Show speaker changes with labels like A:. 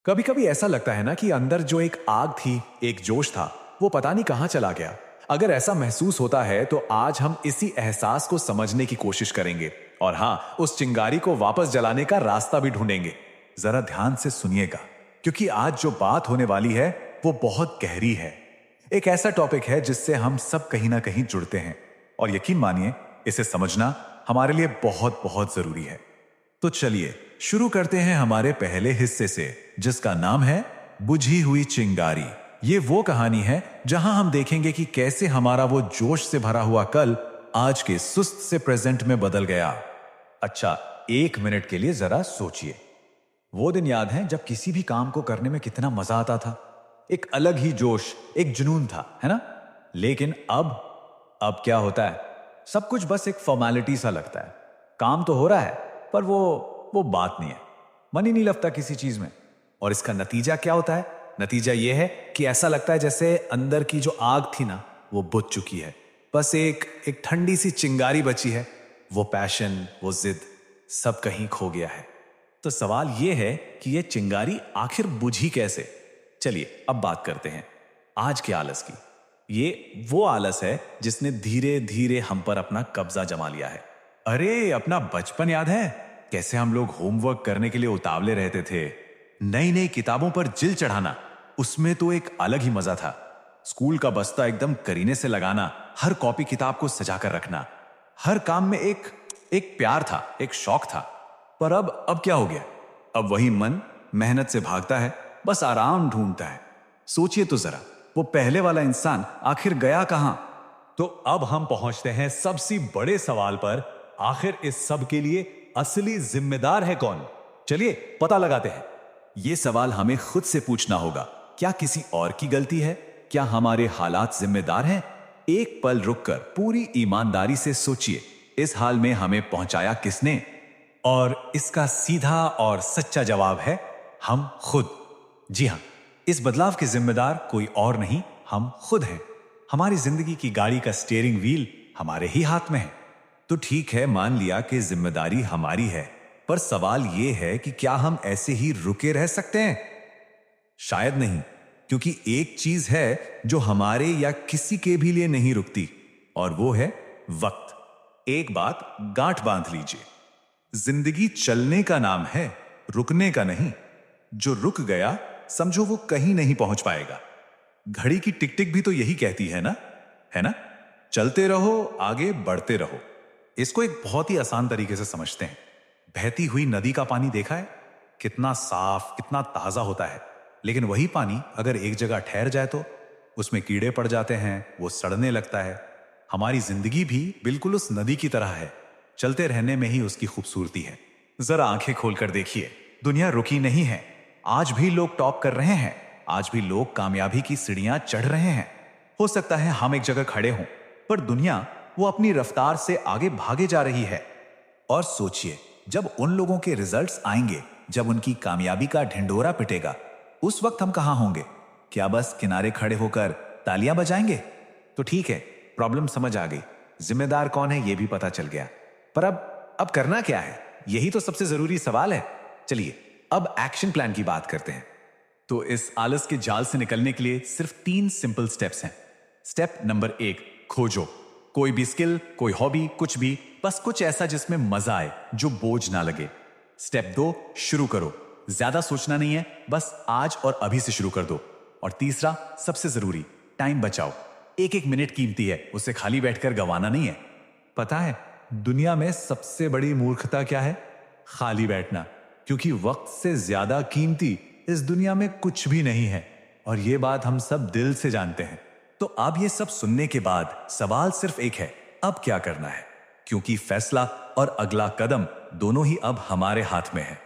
A: कभी कभी ऐसा लगता है ना कि अंदर जो एक आग थी, एक जोश था, वो पता नहीं कहां चला गया। अगर ऐसा महसूस होता है तो आज हम इसी एहसास को समझने की कोशिश करेंगे और हाँ, उस चिंगारी को वापस जलाने का रास्ता भी ढूंढेंगे। जरा ध्यान से सुनिएगा, क्योंकि आज जो बात होने वाली है वो बहुत गहरी है। एक ऐसा टॉपिक है जिससे हम सब कहीं ना कहीं जुड़ते हैं और यकीन मानिए, इसे समझना हमारे लिए बहुत बहुत जरूरी है। तो चलिए शुरू करते हैं हमारे पहले हिस्से से, जिसका नाम है बुझी हुई चिंगारी। ये वो कहानी है जहां हम देखेंगे कि कैसे हमारा वो जोश से भरा हुआ कल आज के सुस्त से प्रेजेंट में बदल गया। अच्छा, 1 मिनट के लिए जरा सोचिए। वो दिन याद है जब किसी भी काम को करने में कितना मजा आता था? एक अलग ही जोश, एक जुनून था, है ना? लेकिन अब क्या होता है? सब कुछ बस एक फॉर्मेलिटी सा लगता है। काम तो हो रहा है पर वो बात नहीं है, मन ही नहीं लगता किसी चीज में। और इसका नतीजा क्या होता है? नतीजा यह है कि ऐसा लगता है जैसे अंदर की जो आग थी ना, वो बुझ चुकी है। बस एक ठंडी सी चिंगारी बची है। वो पैशन, वो जिद, सब कहीं खो गया है। तो सवाल यह है कि ये चिंगारी आखिर बुझी कैसे? चलिए अब बात करते हैं आज के आलस की। ये वो आलस है जिसने धीरे धीरे हम पर अपना कब्जा जमा लिया है। अरे, अपना बचपन याद है? कैसे हम लोग होमवर्क करने के लिए उतावले रहते थे, नई नई किताबों पर जिल चढ़ाना, उसमें तो एक अलग ही मजा था। स्कूल का बस्ता एकदम करीने से लगाना, हर कॉपी किताब को सजा कर रखना, हर काम में एक प्यार था, एक शौक था। पर अब क्या हो गया? अब वही मन मेहनत से भागता है, बस आराम ढूंढता है। सोचिए तो जरा, वो पहले वाला इंसान आखिर गया कहां? तो अब हम पहुंचते हैं सबसे बड़े सवाल पर, आखिर इस सब के लिए असली जिम्मेदार है कौन? चलिए पता लगाते हैं। यह सवाल हमें खुद से पूछना होगा। क्या किसी और की गलती है? क्या हमारे हालात जिम्मेदार हैं? एक पल रुककर पूरी ईमानदारी से सोचिए, इस हाल में हमें पहुंचाया किसने? और इसका सीधा और सच्चा जवाब है हम खुद। जी हां, इस बदलाव के जिम्मेदार कोई और नहीं, हम खुद हैं। हमारी जिंदगी की गाड़ी का स्टीयरिंग व्हील हमारे ही हाथ में है। तो ठीक है, मान लिया कि जिम्मेदारी हमारी है, पर सवाल यह है कि क्या हम ऐसे ही रुके रह सकते हैं? शायद नहीं, क्योंकि एक चीज है जो हमारे या किसी के भी लिए नहीं रुकती, और वो है वक्त। एक बात गांठ बांध लीजिए, जिंदगी चलने का नाम है, रुकने का नहीं। जो रुक गया, समझो वो कहीं नहीं पहुंच पाएगा। घड़ी की टिक टिक भी तो यही कहती है ना, है ना? चलते रहो, आगे बढ़ते रहो। इसको एक बहुत ही आसान तरीके से समझते हैं। बहती हुई नदी का पानी देखा है? कितना साफ, कितना ताजा होता है। लेकिन वही पानी अगर एक जगह ठहर जाए तो उसमें कीड़े पड़ जाते हैं, वो सड़ने लगता है। हमारी जिंदगी भी बिल्कुल उस नदी की तरह है, चलते रहने में ही उसकी खूबसूरती है। जरा आंखें खोलकर देखिए, दुनिया रुकी नहीं है। आज भी लोग टॉप कर रहे हैं, आज भी लोग कामयाबी की सीढ़ियां चढ़ रहे हैं। हो सकता है हम एक जगह खड़े हों, पर दुनिया वो अपनी रफ्तार से आगे भागे जा रही है। और सोचिए, जब उन लोगों के रिजल्ट्स आएंगे, जब उनकी कामयाबी का ढिंढोरा पिटेगा, उस वक्त हम कहां होंगे? क्या बस किनारे खड़े होकर तालियां बजाएंगे? तो ठीक है, प्रॉब्लम समझ आ गई, जिम्मेदार कौन है ये भी पता चल गया। पर अब करना क्या है? यही तो सबसे जरूरी सवाल है। चलिए अब एक्शन प्लान की बात करते हैं। तो इस आलस के जाल से निकलने के लिए सिर्फ 3 सिंपल स्टेप्स हैं। स्टेप नंबर 1, खोजो कोई भी स्किल, कोई हॉबी, कुछ भी, बस कुछ ऐसा जिसमें मजा आए, जो बोझ ना लगे। स्टेप 2, शुरू करो। ज्यादा सोचना नहीं है, बस आज और अभी से शुरू कर दो। और तीसरा, सबसे जरूरी, टाइम बचाओ। एक मिनट कीमती है, उसे खाली बैठकर गंवाना नहीं है। पता है दुनिया में सबसे बड़ी मूर्खता क्या है? खाली बैठना। क्योंकि वक्त से ज्यादा कीमती इस दुनिया में कुछ भी नहीं है, और ये बात हम सब दिल से जानते हैं। तो अब ये सब सुनने के बाद सवाल सिर्फ एक है, अब क्या करना है? क्योंकि फैसला और अगला कदम दोनों ही अब हमारे हाथ में है।